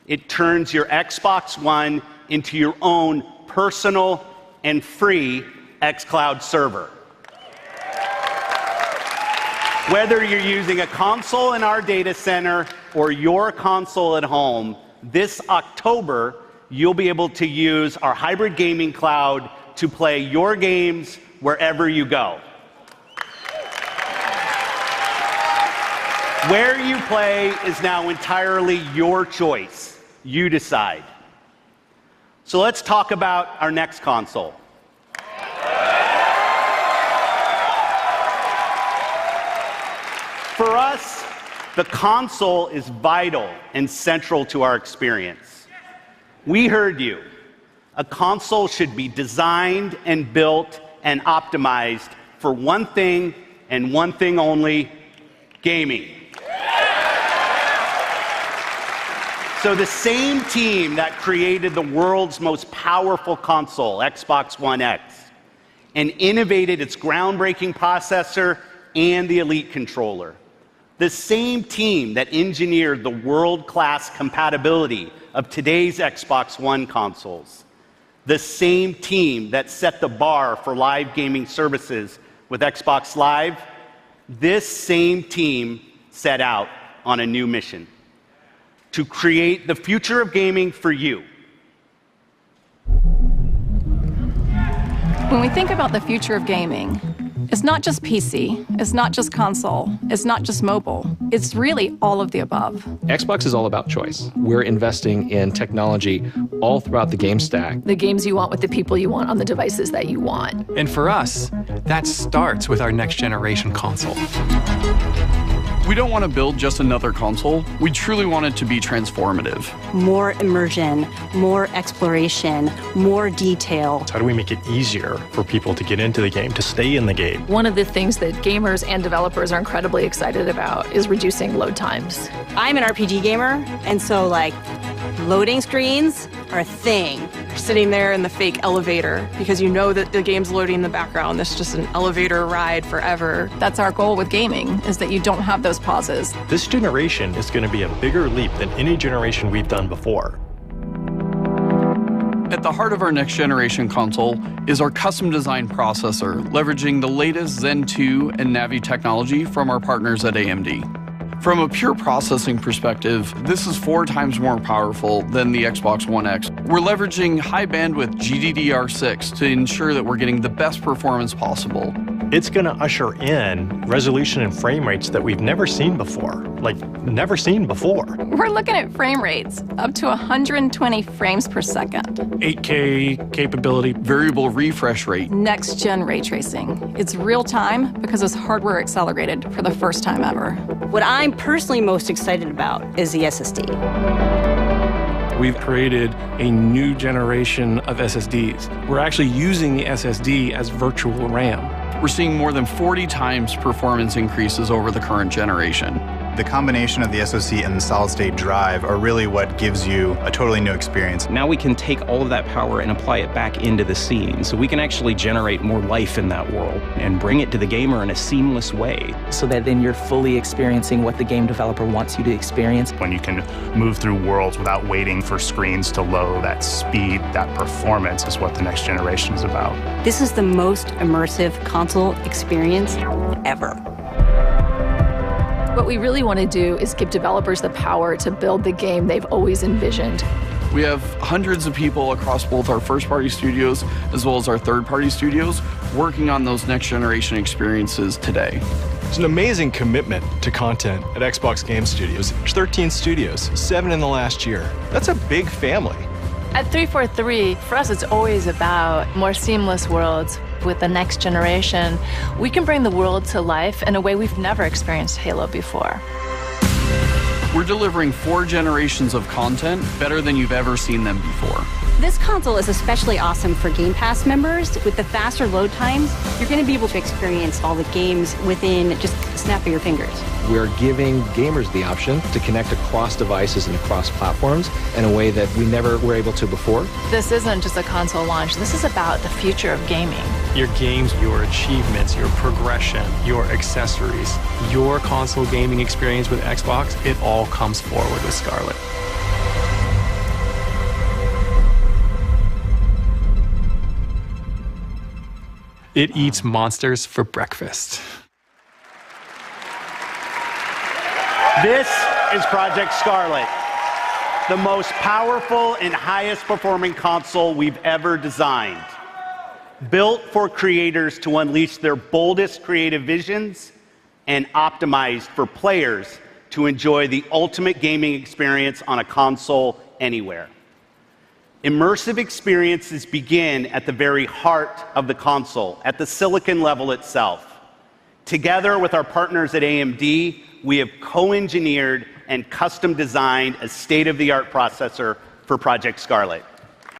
It turns your Xbox One into your own personal and free xCloud server. Whether you're using a console in our data center or your console at home, this October, you'll be able to use our hybrid gaming cloud to play your games wherever you go. Where you play is now entirely your choice. You decide. So let's talk about our next console. For us, the console is vital and central to our experience. We heard you. A console should be designed and built and optimized for one thing and one thing only: gaming. So the same team that created the world's most powerful console, Xbox One X, and innovated its groundbreaking processor and the Elite controller, the same team that engineered the world-class compatibility of today's Xbox One consoles, the same team that set the bar for live gaming services with Xbox Live, this same team set out on a new mission: to create the future of gaming for you. When we think about the future of gaming, it's not just PC, it's not just console, it's not just mobile. It's really all of the above. Xbox is all about choice. We're investing in technology all throughout the game stack. The games you want with the people you want on the devices that you want. And for us, that starts with our next generation console. We don't want to build just another console. We truly want it to be transformative. More immersion, more exploration, more detail. How do we make it easier for people to get into the game, to stay in the game? One of the things that gamers and developers are incredibly excited about is reducing load times. I'm an RPG gamer, and so loading screens are a thing. You're sitting there in the fake elevator because you know that the game's loading in the background. It's just an elevator ride forever. That's our goal with gaming, is that you don't have those pauses. This generation is going to be a bigger leap than any generation we've done before. At the heart of our next generation console is our custom design processor, leveraging the latest Zen 2 and Navi technology from our partners at AMD. From a pure processing perspective, this is 4 times more powerful than the Xbox One X. We're leveraging high bandwidth GDDR6 to ensure that we're getting the best performance possible. It's going to usher in resolution and frame rates that we've never seen before. Never seen before. We're looking at frame rates up to 120 frames per second. 8K capability. Variable refresh rate. Next-gen ray tracing. It's real time because it's hardware accelerated for the first time ever. What I'm personally most excited about is the SSD. We've created a new generation of SSDs. We're actually using the SSD as virtual RAM. We're seeing more than 40 times performance increases over the current generation. The combination of the SoC and the solid-state drive are really what gives you a totally new experience. Now we can take all of that power and apply it back into the scene, so we can actually generate more life in that world and bring it to the gamer in a seamless way. So that then you're fully experiencing what the game developer wants you to experience. When you can move through worlds without waiting for screens to load, that speed, that performance is what the next generation is about. This is the most immersive console experience ever. What we really want to do is give developers the power to build the game they've always envisioned. We have hundreds of people across both our first-party studios as well as our third-party studios working on those next-generation experiences today. There's an amazing commitment to content at Xbox Game Studios. There's 13 studios, 7 in the last year. That's a big family. At 343, for us, it's always about more seamless worlds. With the next generation, we can bring the world to life in a way we've never experienced Halo before. We're delivering 4 generations of content better than you've ever seen them before. This console is especially awesome for Game Pass members. With the faster load times, you're going to be able to experience all the games within just a snap of your fingers. We're giving gamers the option to connect across devices and across platforms in a way that we never were able to before. This isn't just a console launch. This is about the future of gaming. Your games, your achievements, your progression, your accessories, your console gaming experience with Xbox, it all comes forward with Scarlett. It eats monsters for breakfast. This is Project Scarlett, the most powerful and highest performing console we've ever designed. Built for creators to unleash their boldest creative visions and optimized for players to enjoy the ultimate gaming experience on a console anywhere. Immersive experiences begin at the very heart of the console, at the silicon level itself. Together with our partners at AMD, we have co-engineered and custom designed a state-of-the-art processor for Project Scarlett.